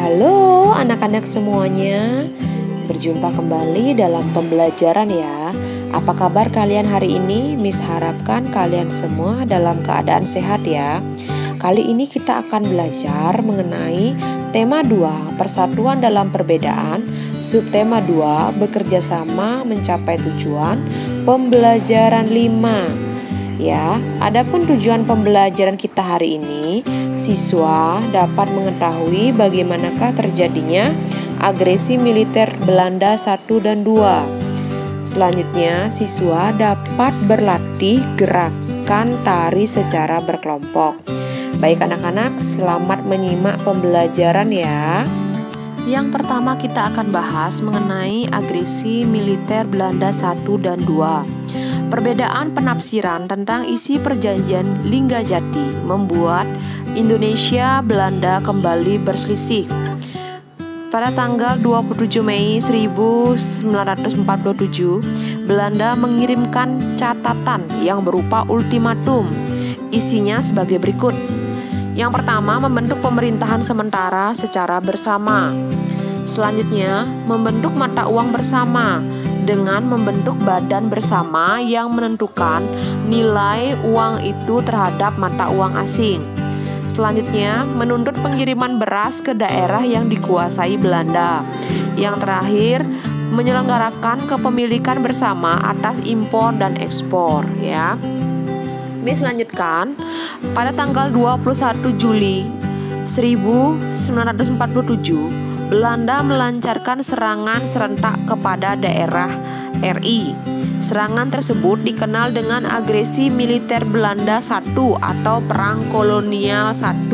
Halo anak-anak semuanya, berjumpa kembali dalam pembelajaran ya. Apa kabar kalian hari ini? Miss harapkan kalian semua dalam keadaan sehat ya. Kali ini kita akan belajar mengenai tema 2, persatuan dalam perbedaan, subtema 2, bekerja sama mencapai tujuan, pembelajaran 5. Ya, adapun tujuan pembelajaran kita hari ini, siswa dapat mengetahui bagaimanakah terjadinya agresi militer Belanda 1 dan 2. Selanjutnya, siswa dapat berlatih gerakan tari secara berkelompok. Baik anak-anak, selamat menyimak pembelajaran ya. Yang pertama kita akan bahas mengenai agresi militer Belanda 1 dan 2. Perbedaan penafsiran tentang isi perjanjian Linggajati membuat Indonesia Belanda kembali berselisih. Pada tanggal 27 Mei 1947, Belanda mengirimkan catatan yang berupa ultimatum. Isinya sebagai berikut. Yang pertama, membentuk pemerintahan sementara secara bersama. Selanjutnya, membentuk mata uang bersama dengan membentuk badan bersama yang menentukan nilai uang itu terhadap mata uang asing. Selanjutnya, menuntut pengiriman beras ke daerah yang dikuasai Belanda. Yang terakhir, menyelenggarakan kepemilikan bersama atas impor dan ekspor ya. Miss lanjutkan, pada tanggal 21 Juli 1947, Belanda melancarkan serangan serentak kepada daerah RI. Serangan tersebut dikenal dengan agresi militer Belanda 1 atau Perang Kolonial 1.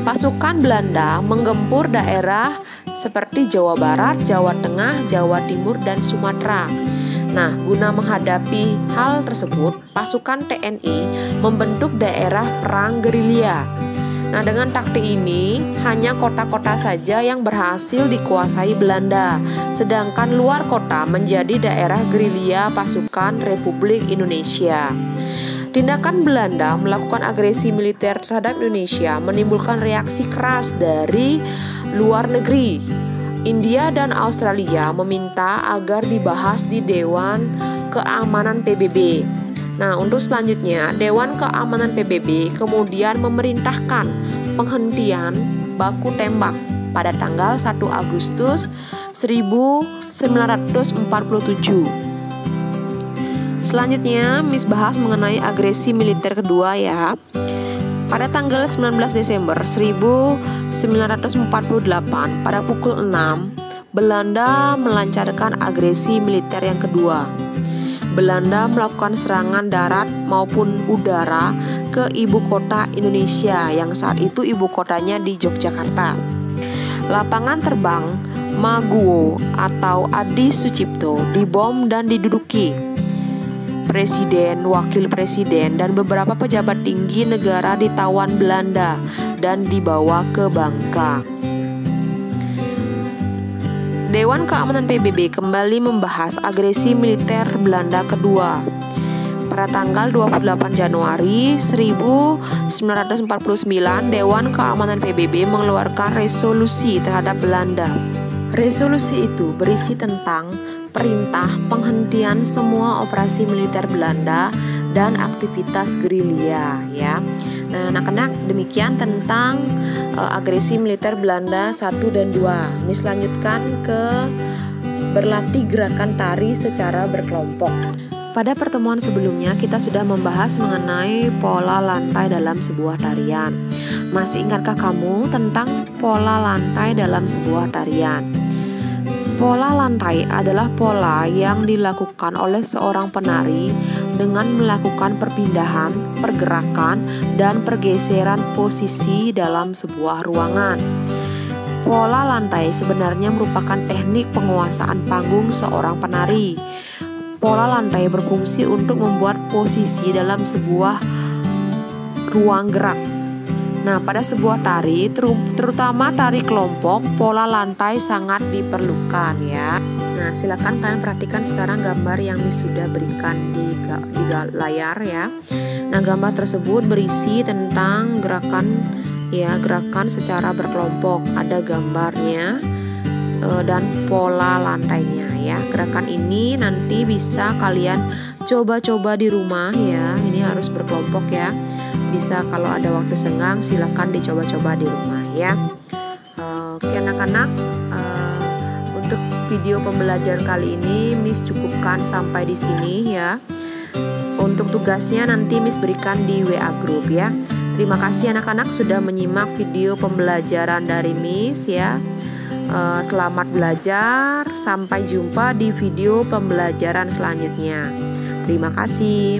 Pasukan Belanda menggempur daerah seperti Jawa Barat, Jawa Tengah, Jawa Timur, dan Sumatera. Nah, guna menghadapi hal tersebut, pasukan TNI membentuk daerah perang gerilya. Nah, dengan taktik ini, hanya kota-kota saja yang berhasil dikuasai Belanda, sedangkan luar kota menjadi daerah gerilya pasukan Republik Indonesia. Tindakan Belanda melakukan agresi militer terhadap Indonesia menimbulkan reaksi keras dari luar negeri. India dan Australia meminta agar dibahas di Dewan Keamanan PBB. Nah, untuk selanjutnya, Dewan Keamanan PBB kemudian memerintahkan penghentian baku tembak pada tanggal 1 Agustus 1947. Selanjutnya, Miss bahas mengenai agresi militer kedua ya. Pada tanggal 19 Desember 1948, pada pukul 6, Belanda melancarkan agresi militer yang kedua. Belanda melakukan serangan darat maupun udara ke ibu kota Indonesia yang saat itu ibu kotanya di Yogyakarta. Lapangan terbang Maguwo atau Adi Sucipto dibom dan diduduki. Presiden, wakil presiden, dan beberapa pejabat tinggi negara ditawan Belanda dan dibawa ke Bangka. Dewan Keamanan PBB kembali membahas agresi militer Belanda kedua. Pada tanggal 28 Januari 1949, Dewan Keamanan PBB mengeluarkan resolusi terhadap Belanda. Resolusi itu berisi tentang perintah penghentian semua operasi militer Belanda dan aktivitas gerilya ya. Nah, anak-anak, demikian tentang agresi militer Belanda 1 dan 2. Miss lanjutkan ke berlatih gerakan tari secara berkelompok. Pada pertemuan sebelumnya kita sudah membahas mengenai pola lantai dalam sebuah tarian. Masih ingatkah kamu tentang pola lantai dalam sebuah tarian? Pola lantai adalah pola yang dilakukan oleh seorang penari dengan melakukan perpindahan, pergerakan, dan pergeseran posisi dalam sebuah ruangan. Pola lantai sebenarnya merupakan teknik penguasaan panggung seorang penari. Pola lantai berfungsi untuk membuat posisi dalam sebuah ruang gerak. Nah, pada sebuah tari, terutama tari kelompok, pola lantai sangat diperlukan ya. Nah, silakan kalian perhatikan sekarang gambar yang Miss sudah berikan di layar ya. Nah, gambar tersebut berisi tentang gerakan ya, gerakan secara berkelompok, ada gambarnya dan pola lantainya ya. Gerakan ini nanti bisa kalian coba-coba di rumah ya. Ini harus berkelompok ya. Bisa kalau ada waktu senggang silakan dicoba-coba di rumah ya. Oke anak-anak, untuk video pembelajaran kali ini Miss cukupkan sampai di sini ya. Untuk tugasnya nanti Miss berikan di WA group ya. Terima kasih anak-anak sudah menyimak video pembelajaran dari Miss ya. Selamat belajar, sampai jumpa di video pembelajaran selanjutnya. Terima kasih.